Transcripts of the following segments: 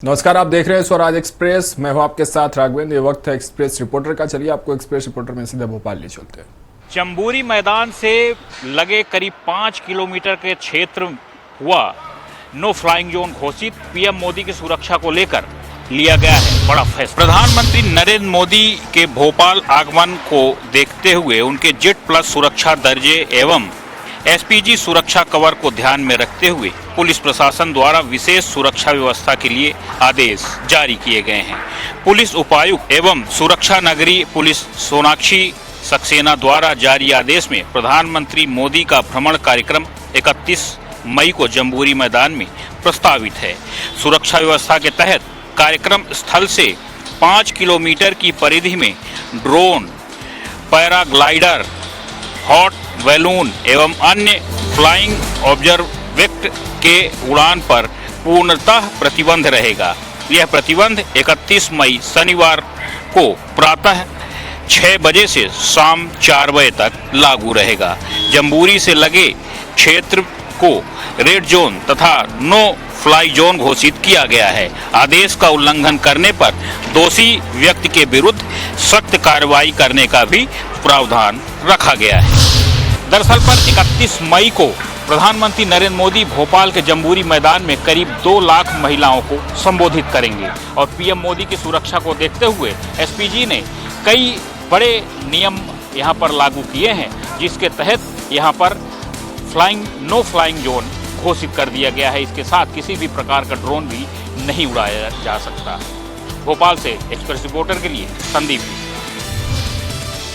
नमस्कार, आप देख रहे हैं स्वराज एक्सप्रेस। मैं हूं आपके साथ राघवेंद्र। ये वक्त है एक्सप्रेस रिपोर्टर का। चलिए आपको एक्सप्रेस रिपोर्टर में सीधे भोपाल ले चलते हैं। चंबूरी मैदान से लगे करीब 5 किलोमीटर के क्षेत्र हुआ नो फ्लाइंग जोन घोषित। पीएम मोदी की सुरक्षा को लेकर लिया गया है बड़ा फैसला। प्रधानमंत्री नरेंद्र मोदी के भोपाल आगमन को देखते हुए उनके जेट प्लस सुरक्षा दर्जे एवं एसपीजी सुरक्षा कवर को ध्यान में रखते हुए पुलिस प्रशासन द्वारा विशेष सुरक्षा व्यवस्था के लिए आदेश जारी किए गए हैं। पुलिस उपायुक्त एवं सुरक्षा नगरी पुलिस सोनाक्षी सक्सेना द्वारा जारी आदेश में प्रधानमंत्री मोदी का भ्रमण कार्यक्रम 31 मई को जम्बूरी मैदान में प्रस्तावित है। सुरक्षा व्यवस्था के तहत कार्यक्रम स्थल से 5 किलोमीटर की परिधि में ड्रोन, पैराग्लाइडर, हॉट बैलून एवं अन्य फ्लाइंग ऑब्जर्वेक्ट के उड़ान पर पूर्णतः प्रतिबंध रहेगा। यह प्रतिबंध 31 मई शनिवार को प्रातः 6 बजे से शाम 4 बजे तक लागू रहेगा। जम्बूरी से लगे क्षेत्र को रेड जोन तथा नो फ्लाई जोन घोषित किया गया है। आदेश का उल्लंघन करने पर दोषी व्यक्ति के विरुद्ध सख्त कार्रवाई करने का भी प्रावधान रखा गया है। दरअसल पर 31 मई को प्रधानमंत्री नरेंद्र मोदी भोपाल के जम्बूरी मैदान में करीब 2 लाख महिलाओं को संबोधित करेंगे और पीएम मोदी की सुरक्षा को देखते हुए एसपीजी ने कई बड़े नियम यहां पर लागू किए हैं, जिसके तहत यहां पर नो फ्लाइंग जोन घोषित कर दिया गया है। इसके साथ किसी भी प्रकार का ड्रोन भी नहीं उड़ाया जा सकता। भोपाल से एक्सप्रेस रिपोर्टर के लिए संदीप।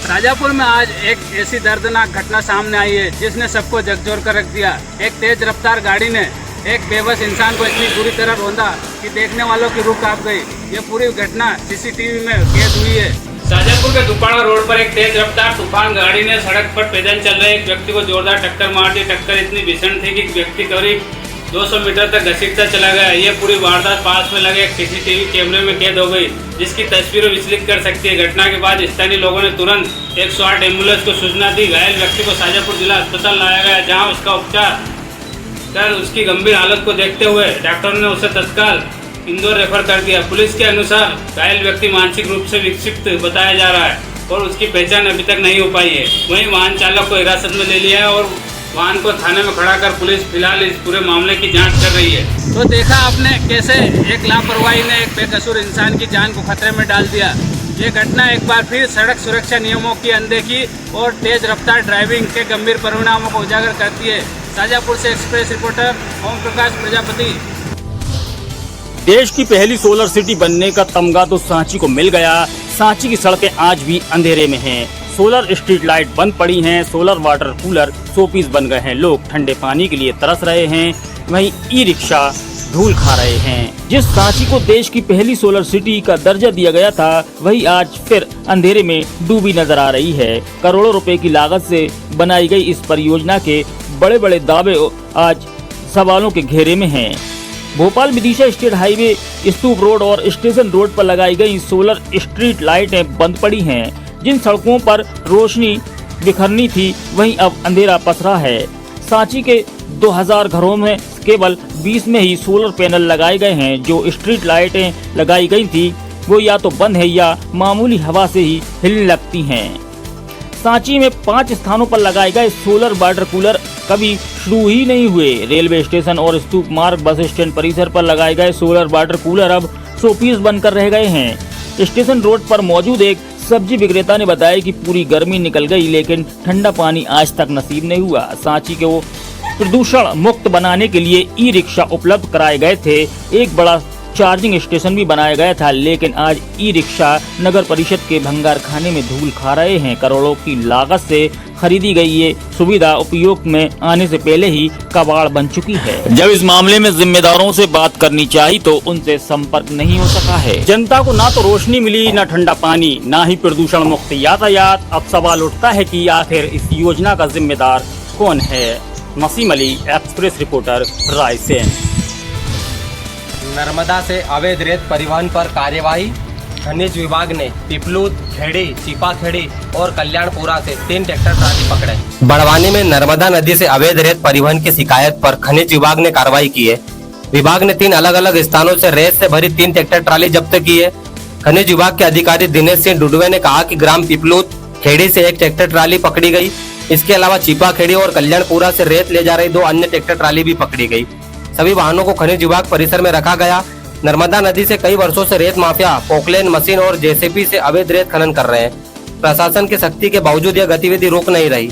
शाजापुर में आज एक ऐसी दर्दनाक घटना सामने आई है जिसने सबको झकझोर कर रख दिया। एक तेज रफ्तार गाड़ी ने एक बेबस इंसान को इतनी बुरी तरह रौंदा कि देखने वालों की रूह कांप गई। ये पूरी घटना सीसीटीवी में कैद हुई है। शाजापुर के दुपाड़ा रोड पर एक तेज रफ्तार तूफान गाड़ी ने सड़क पर पैदल चल रहे एक व्यक्ति को जोरदार टक्कर मार दी। टक्कर इतनी भीषण थी कि व्यक्ति करीब 200 मीटर तक घसीटता चला गया। ये पूरी वारदात पास में लगे एक सीसीटीवी कैमरे में कैद हो गई, जिसकी तस्वीरें विचलित कर सकती है। घटना के बाद स्थानीय लोगों ने तुरंत 108 एम्बुलेंस को सूचना दी। घायल व्यक्ति को शाजापुर जिला अस्पताल लाया गया, जहां उसका उपचार कर उसकी गंभीर हालत को देखते हुए डॉक्टरों ने उसे तत्काल इंदौर रेफर कर दिया। पुलिस के अनुसार घायल व्यक्ति मानसिक रूप से विक्षिप्त बताया जा रहा है और उसकी पहचान अभी तक नहीं हो पाई है। वहीं वाहन चालक को हिरासत में ले लिया है और वाहन को थाने में खड़ा कर पुलिस फिलहाल इस पूरे मामले की जांच कर रही है। तो देखा आपने कैसे एक लापरवाही ने एक बेकसूर इंसान की जान को खतरे में डाल दिया। ये घटना एक बार फिर सड़क सुरक्षा नियमों की अनदेखी और तेज रफ्तार ड्राइविंग के गंभीर परिणामों को उजागर करती है। शाजापुर से एक्सप्रेस रिपोर्टर ओम प्रकाश प्रजापति। देश की पहली सोलर सिटी बनने का तमगा तो सांची को मिल गया। सांची की सड़कें आज भी अंधेरे में हैं। सोलर स्ट्रीट लाइट बंद पड़ी हैं। सोलर वाटर कूलर शोपीस बन गए हैं। लोग ठंडे पानी के लिए तरस रहे हैं। वहीं ई रिक्शा धूल खा रहे हैं। जिस सांची को देश की पहली सोलर सिटी का दर्जा दिया गया था, वही आज फिर अंधेरे में डूबी नजर आ रही है। करोड़ों रुपए की लागत से बनाई गई इस परियोजना के बड़े बड़े दावे आज सवालों के घेरे में हैं। भोपाल विदिशा स्टेट हाईवे, स्तूप रोड और स्टेशन रोड पर लगाई गई सोलर स्ट्रीट लाइटें बंद पड़ी हैं। जिन सड़कों पर रोशनी बिखरनी थी, वहीं अब अंधेरा पसरा है। सांची के 2000 घरों में केवल 20 में ही सोलर पैनल लगाए गए हैं। जो स्ट्रीट लाइटें लगाई गई थी, वो या तो बंद है या मामूली हवा से ही हिलने लगती हैं। सांची में 5 स्थानों पर लगाए गए सोलर वाटर कूलर कभी शुरू ही नहीं हुए। रेलवे स्टेशन और स्तूप मार्ग बस स्टैंड परिसर पर लगाए गए सोलर वाटर कूलर अब शोपीस बनकर रह गए हैं। स्टेशन रोड पर मौजूद एक सब्जी विक्रेता ने बताया कि पूरी गर्मी निकल गई, लेकिन ठंडा पानी आज तक नसीब नहीं हुआ। सांची को प्रदूषण मुक्त बनाने के लिए ई रिक्शा उपलब्ध कराए गए थे। एक बड़ा चार्जिंग स्टेशन भी बनाया गया था, लेकिन आज ई रिक्शा नगर परिषद के भंगार खाने में धूल खा रहे हैं। करोड़ों की लागत से खरीदी गई ये सुविधा उपयोग में आने से पहले ही कबाड़ बन चुकी है। जब इस मामले में जिम्मेदारों से बात करनी चाहिए तो उनसे संपर्क नहीं हो सका है। जनता को ना तो रोशनी मिली, ना ठंडा पानी, ना ही प्रदूषण मुक्त यातायात। अब सवाल उठता है कि आखिर इस योजना का जिम्मेदार कौन है। Naseem Ali, Express reporter, Raisen. नर्मदा से अवैध रेत परिवहन पर कार्यवाही। खनिज विभाग ने पिपलूद, खेड़ी, चिपाखेड़ी और कल्याणपुरा से 3 ट्रैक्टर ट्राली पकड़े। बड़वानी में नर्मदा नदी से अवैध रेत परिवहन की शिकायत पर खनिज विभाग ने कार्रवाई की है। विभाग ने 3 अलग अलग स्थानों से रेत से भरी 3 ट्रैक्टर ट्राली जब्त की है। खनिज विभाग के अधिकारी दिनेश सिंह डुडवे ने कहा कि ग्राम पिपलूत खेड़ी से 1 ट्रैक्टर ट्राली पकड़ी गई। इसके अलावा चिपा खेड़ी और कल्याणपुरा से रेत ले जा रही 2 अन्य ट्रैक्टर ट्राली भी पकड़ी गई। सभी वाहनों को खनिज विभाग परिसर में रखा गया। नर्मदा नदी से कई वर्षों से रेत माफिया पोकलेन मशीन और जेसीबी से अवैध रेत खनन कर रहे हैं। प्रशासन की सख्ती के बावजूद यह गतिविधि रुक नहीं रही।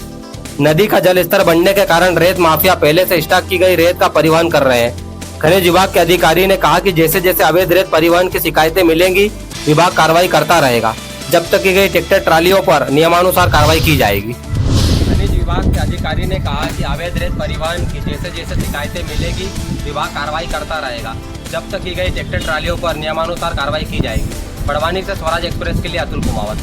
नदी का जल स्तर बढ़ने के कारण रेत माफिया पहले से स्टॉक की गई रेत का परिवहन कर रहे हैं। खनिज विभाग के अधिकारी ने कहा कि जैसे जैसे अवैध रेत परिवहन की शिकायतें मिलेंगी, विभाग कार्रवाई करता रहेगा। जब्त की गई ट्रैक्टर ट्रालियों पर नियमानुसार कार्रवाई की जाएगी। खनिज विभाग के अधिकारी ने कहा कि अवैध रेत परिवहन की जैसे जैसे शिकायतें मिलेगी, विभाग कार्रवाई करता रहेगा। जब्त की गई ट्रैक्टर ट्रालियों पर नियमानुसार कार्रवाई की जाएगी। बड़वानी से स्वराज एक्सप्रेस के लिए अतुल कुमावत।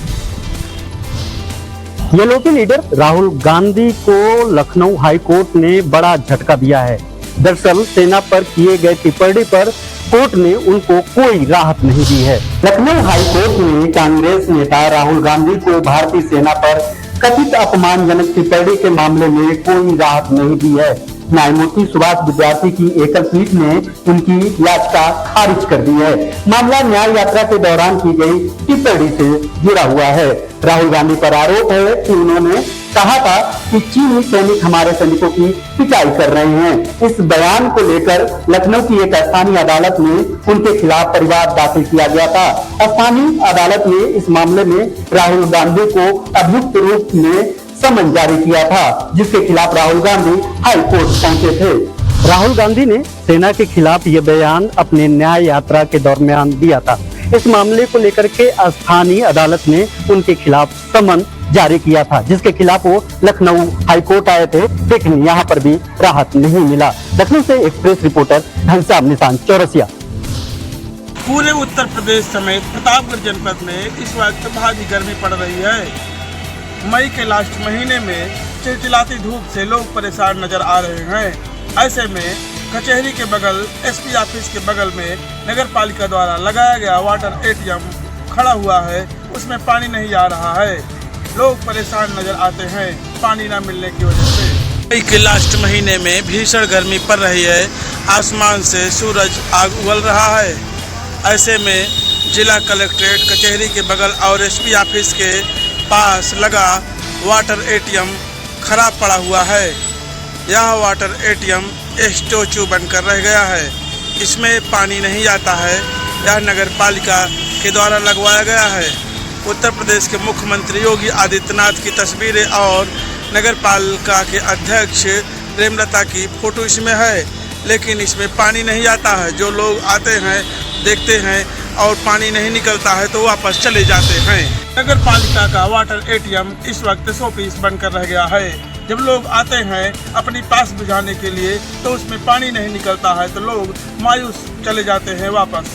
येलोपी लीडर राहुल गांधी को लखनऊ हाई कोर्ट ने बड़ा झटका दिया है। दरअसल सेना पर किए गए टिप्पणी पर कोर्ट ने उनको कोई राहत नहीं दी है। लखनऊ हाई कोर्ट ने कांग्रेस नेता राहुल गांधी को भारतीय सेना पर कथित अपमानजनक टिप्पणी के मामले में कोई राहत नहीं दी है। न्यायमूर्ति सुभाष विद्यार्थी की एकल पीठ ने उनकी याचिका खारिज कर दी है। मामला न्याय यात्रा के दौरान की गई टिप्पणी से जुड़ा हुआ है। राहुल गांधी पर आरोप है कि उन्होंने कहा था कि चीनी सैनिक हमारे सैनिकों की पिटाई कर रहे हैं। इस बयान को लेकर लखनऊ की एक स्थानीय अदालत में उनके खिलाफ परिवाद दाखिल किया गया था। स्थानीय अदालत ने इस मामले में राहुल गांधी को अभियुक्त रूप में समन जारी किया था, जिसके खिलाफ राहुल गांधी हाई कोर्ट पहुंचे थे। राहुल गांधी ने सेना के खिलाफ ये बयान अपने न्याय यात्रा के दरमियान दिया था। इस मामले को लेकर के स्थानीय अदालत ने उनके खिलाफ समन जारी किया था, जिसके खिलाफ वो लखनऊ हाई कोर्ट आए थे, लेकिन यहाँ पर भी राहत नहीं मिला। लखनऊ से एक्सप्रेस रिपोर्टर घनश्याम निशान चौरसिया। पूरे उत्तर प्रदेश समेत प्रतापगढ़ जनपद में इस वक्त भारी गर्मी पड़ रही है। मई के लास्ट महीने में चिलचिलाती धूप से लोग परेशान नजर आ रहे हैं। ऐसे में कचहरी के बगल एसपी ऑफिस के बगल में नगर पालिका द्वारा लगाया गया वाटर एटीएम खड़ा हुआ है, उसमें पानी नहीं आ रहा है। लोग परेशान नजर आते हैं पानी न मिलने की वजह से। मई के लास्ट महीने में भीषण गर्मी पड़ रही है। आसमान से सूरज आग उगल रहा है। ऐसे में जिला कलेक्ट्रेट कचहरी के बगल और एसपी ऑफिस के पास लगा वाटर एटीएम खराब पड़ा हुआ है। यह वाटर एटीएम स्टैचू बनकर रह गया है। इसमें पानी नहीं आता है। यह नगर पालिका के द्वारा लगवाया गया है। उत्तर प्रदेश के मुख्यमंत्री योगी आदित्यनाथ की तस्वीरें और नगर पालिका के अध्यक्ष प्रेमलता की फोटो इसमें है, लेकिन इसमें पानी नहीं आता है। जो लोग आते हैं, देखते हैं और पानी नहीं निकलता है तो वापस चले जाते हैं। नगर पालिका का वाटर एटीएम इस वक्त 100 पीस बनकर रह गया है। जब लोग आते हैं अपनी प्यास बुझाने के लिए तो उसमें पानी नहीं निकलता है तो लोग मायूस चले जाते हैं वापस।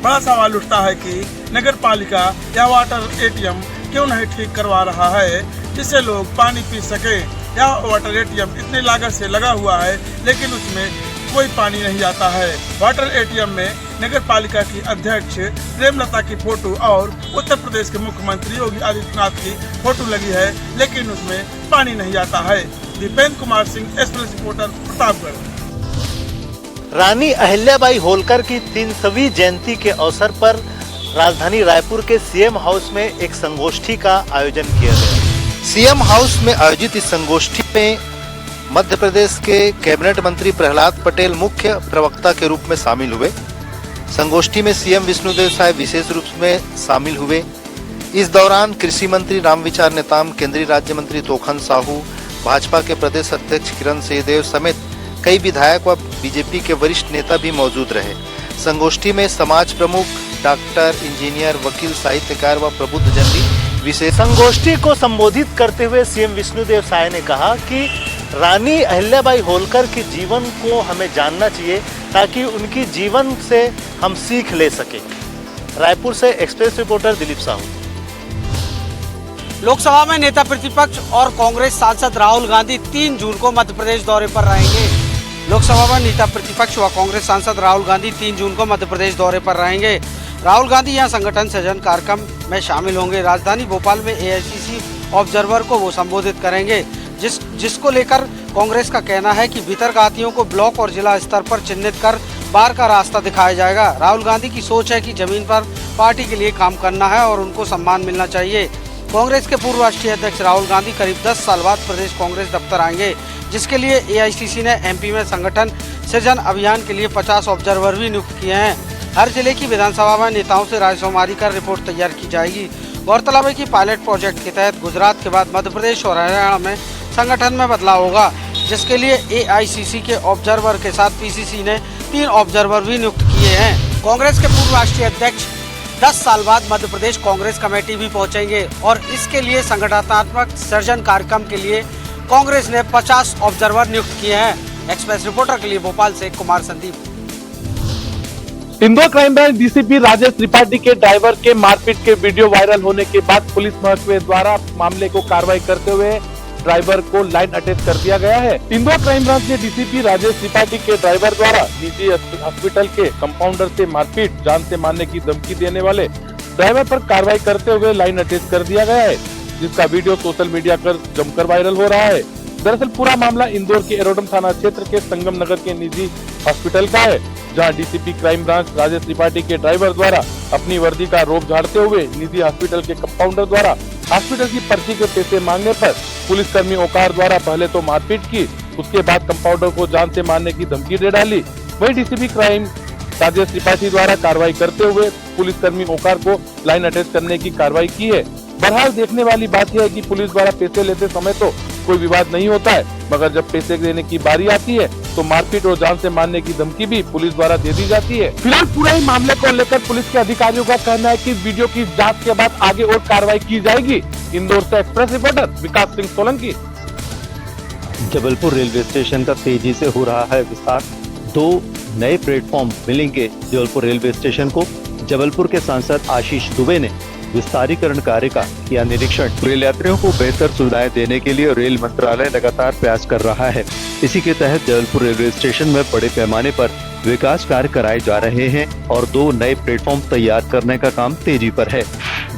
बड़ा सवाल उठता है कि नगर पालिका यह वाटर एटीएम क्यों नहीं ठीक करवा रहा है, जिससे लोग पानी पी सके। यह वाटर एटीएम इतनी लागत से लगा हुआ है, लेकिन उसमें कोई पानी नहीं आता है। वाटर एटीएम में नगर पालिका की अध्यक्ष प्रेमलता की फोटो और उत्तर प्रदेश के मुख्यमंत्री योगी आदित्यनाथ की फोटो लगी है, लेकिन उसमें पानी नहीं आता है। Dipendra Kumar Singh, Express reporter, Pratapgarh. रानी अहिल्याबाई होलकर की 300वीं जयंती के अवसर पर राजधानी रायपुर के सीएम हाउस में एक संगोष्ठी का आयोजन किया गया। सीएम हाउस में आयोजित इस संगोष्ठी में मध्य प्रदेश के कैबिनेट मंत्री प्रहलाद पटेल मुख्य प्रवक्ता के रूप में शामिल हुए। संगोष्ठी में सीएम विष्णुदेव साय विशेष रूप में शामिल हुए। इस दौरान कृषि मंत्री रामविचार नेताम, केंद्रीय राज्य मंत्री तोखन साहू, भाजपा के प्रदेश अध्यक्ष किरण सिंहदेव समेत कई विधायक व बीजेपी के वरिष्ठ नेता भी मौजूद रहे। संगोष्ठी में समाज प्रमुख, डॉक्टर, इंजीनियर, वकील, साहित्यकार व प्रबुद्ध जन भी विशेष। संगोष्ठी को संबोधित करते हुए सीएम विष्णुदेव साय ने कहा कि रानी अहिल्याबाई होलकर के जीवन को हमें जानना चाहिए ताकि उनकी जीवन से हम सीख ले सकें। रायपुर से एक्सप्रेस रिपोर्टर दिलीप साहू। लोकसभा में नेता प्रतिपक्ष और कांग्रेस सांसद राहुल गांधी 3 जून को मध्य प्रदेश दौरे पर रहेंगे। लोकसभा में नेता प्रतिपक्ष व कांग्रेस सांसद राहुल गांधी 3 जून को मध्य प्रदेश दौरे पर रहेंगे। राहुल गांधी यहां संगठन सृजन कार्यक्रम में शामिल होंगे। राजधानी भोपाल में एआईसीसी ऑब्जर्वर को वो संबोधित करेंगे, जिसको लेकर कांग्रेस का कहना है कि भीतरघातियों को ब्लॉक और जिला स्तर पर चिन्हित कर बार का रास्ता दिखाया जाएगा। राहुल गांधी की सोच है कि जमीन पर पार्टी के लिए काम करना है और उनको सम्मान मिलना चाहिए। कांग्रेस के पूर्व राष्ट्रीय अध्यक्ष राहुल गांधी करीब 10 साल बाद प्रदेश कांग्रेस दफ्तर आएंगे, जिसके लिए एआईसीसी ने एमपी में संगठन सृजन अभियान के लिए 50 ऑब्जर्वर भी नियुक्त किए हैं। हर जिले की विधानसभा में नेताओं से रायशुमारी कर रिपोर्ट तैयार की जाएगी। गौरतलब है कि पायलट प्रोजेक्ट के तहत गुजरात के बाद मध्य प्रदेश और हरियाणा में संगठन में बदलाव होगा, जिसके लिए एआईसीसी के ऑब्जर्वर के साथ पीसीसी ने 3 ऑब्जर्वर भी नियुक्त किए हैं। कांग्रेस के पूर्व राष्ट्रीय अध्यक्ष 10 साल बाद मध्य प्रदेश कांग्रेस कमेटी भी पहुंचेंगे और इसके लिए संगठनात्मक सृजन कार्यक्रम के लिए कांग्रेस ने 50 ऑब्जर्वर नियुक्त किए हैं। एक्सप्रेस रिपोर्टर के लिए भोपाल से Kumar Sandeep. Indore crime branch DCP Rajesh Tripathi के ड्राइवर के मारपीट के वीडियो वायरल होने के बाद पुलिस महकमे द्वारा मामले को कार्रवाई करते हुए ड्राइवर को लाइन अटैच कर दिया गया है। इंदौर क्राइम ब्रांच ने डीसीपी राजेश त्रिपाठी के ड्राइवर द्वारा निजी हॉस्पिटल के कंपाउंडर से मारपीट, जान से मारने की धमकी देने वाले ड्राइवर पर कार्रवाई करते हुए लाइन अटैच कर दिया गया है, जिसका वीडियो सोशल मीडिया पर जमकर वायरल हो रहा है। दरअसल पूरा मामला इंदौर के एरोडम थाना क्षेत्र के संगम नगर के निजी हॉस्पिटल का है, जहां DCP crime branch Rajesh Tripathi के ड्राइवर द्वारा अपनी वर्दी का रोब झाड़ते हुए निजी हॉस्पिटल के कंपाउंडर द्वारा हॉस्पिटल की पर्ची के पैसे मांगने पर पुलिसकर्मी ओकार द्वारा पहले तो मारपीट की, उसके बाद कंपाउंडर को जान से मारने की धमकी दे डाली। वहीं डीसीपी क्राइम राजेश त्रिपाठी द्वारा कार्रवाई करते हुए पुलिसकर्मी ओकार को लाइन अटैच करने की कार्रवाई की है। बहरहाल देखने वाली बात यह है कि पुलिस द्वारा पैसे लेते समय तो कोई विवाद नहीं होता है, मगर जब पैसे देने की बारी आती है तो मारपीट और जान से मारने की धमकी भी पुलिस द्वारा दे दी जाती है। फिलहाल पूरे ही मामले को लेकर पुलिस के अधिकारियों का कहना है कि वीडियो की जांच के बाद आगे और कार्रवाई की जाएगी। इंदौर से एक्सप्रेस रिपोर्टर विकास सिंह सोलंकी। जबलपुर रेलवे स्टेशन का तेजी से हो रहा है विस्तार। 2 नए प्लेटफॉर्म मिलेंगे जबलपुर रेलवे स्टेशन को। जबलपुर के सांसद आशीष दुबे ने विस्तारीकरण कार्य का किया निरीक्षण। रेल यात्रियों को बेहतर सुविधाएं देने के लिए रेल मंत्रालय लगातार प्रयास कर रहा है। इसी के तहत जबलपुर रेलवे स्टेशन में बड़े पैमाने पर विकास कार्य कराए जा रहे हैं और 2 नए प्लेटफॉर्म तैयार करने का काम तेजी पर है।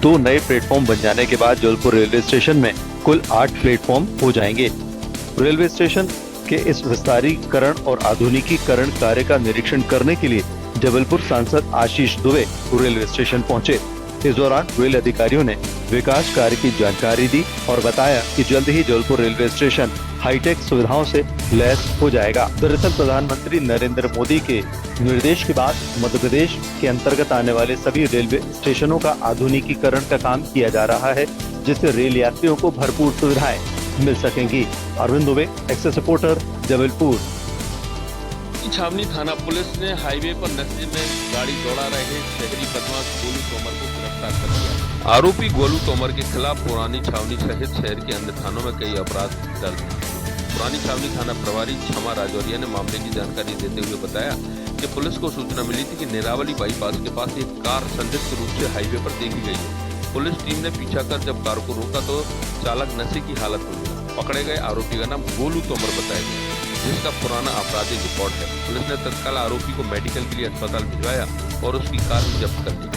2 नए प्लेटफॉर्म बन जाने के बाद जबलपुर रेलवे स्टेशन में कुल 8 प्लेटफॉर्म हो जाएंगे। रेलवे स्टेशन के इस विस्तारीकरण और आधुनिकीकरण कार्य का निरीक्षण करने के लिए जबलपुर सांसद आशीष दुबे रेलवे स्टेशन पहुंचे। इस दौरान रेल अधिकारियों ने विकास कार्य की जानकारी दी और बताया कि जल्द ही जबलपुर रेलवे स्टेशन हाईटेक सुविधाओं से लैस हो जाएगा। दरअसल प्रधानमंत्री नरेंद्र मोदी के निर्देश के बाद मध्य प्रदेश के अंतर्गत आने वाले सभी रेलवे स्टेशनों का आधुनिकीकरण का काम किया जा रहा है, जिससे रेल यात्रियों को भरपूर सुविधाएं मिल सकेंगी। अरविंद दुबे, एक्सेस रिपोर्टर, जबलपुर। छावनी थाना पुलिस ने हाईवे पर नशे में गाड़ी दौड़ा रहे शहरी बदमाश गोलू तोमर को गिरफ्तार कर लिया। आरोपी गोलू तोमर के खिलाफ पुरानी छावनी सहित शहर के अन्य थानों में कई अपराध दर्ज हैं। पुरानी छावनी थाना प्रभारी क्षमा राजौरिया ने मामले की जानकारी देते हुए बताया कि पुलिस को सूचना मिली थी कि नेरावली बाईपास के पास एक कार संदिग्ध रूप से हाईवे पर देखी गई है। पुलिस टीम ने पीछा कर जब कार को रोका तो चालक नशे की हालत में मिला। पकड़े गए आरोपी का नाम गोलू तोमर बताया गया, जिसका पुराना आपराधिक रिकॉर्ड है। पुलिस ने तत्काल आरोपी को मेडिकल के लिए अस्पताल भिजवाया और उसकी कार भी जब्त कर दी।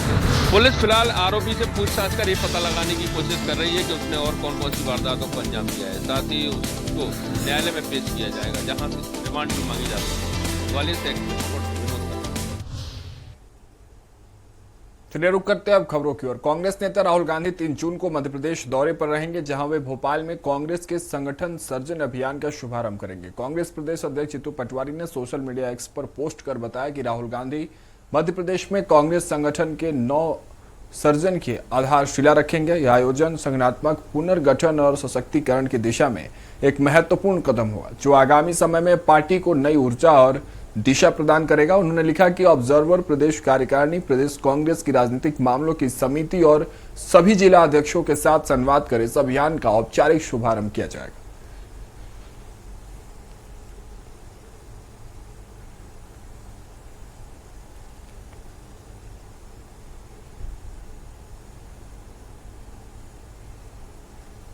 पुलिस फिलहाल आरोपी से पूछताछ कर ये पता लगाने की कोशिश कर रही है कि उसने और कौन कौन सी वारदातों को अंजाम दिया है। साथ ही उसको न्यायालय में पेश किया जाएगा, जहाँ से रिमांड भी मांगी जा सकती है। ग्वालियर से चलिए रुक करते हैं अब खबरों की ओर। कांग्रेस नेता राहुल गांधी 3 जून को मध्य प्रदेश दौरे पर रहेंगे, जहां वे भोपाल में कांग्रेस के संगठन सर्जन अभियान का शुभारंभ करेंगे। कांग्रेस प्रदेश अध्यक्ष जीतू पटवारी ने सोशल मीडिया एक्स पर पोस्ट कर बताया कि राहुल गांधी मध्य प्रदेश में कांग्रेस संगठन के 9 सर्जन की आधारशिला रखेंगे। यह आयोजन संगठनात्मक पुनर्गठन और सशक्तिकरण की दिशा में एक महत्वपूर्ण कदम होगा, जो आगामी समय में पार्टी को नई ऊर्जा और दिशा प्रदान करेगा। उन्होंने लिखा कि ऑब्जर्वर प्रदेश कार्यकारिणी प्रदेश कांग्रेस की राजनीतिक मामलों की समिति और सभी जिला अध्यक्षों के साथ संवाद कर इस अभियान का औपचारिक शुभारंभ किया जाएगा।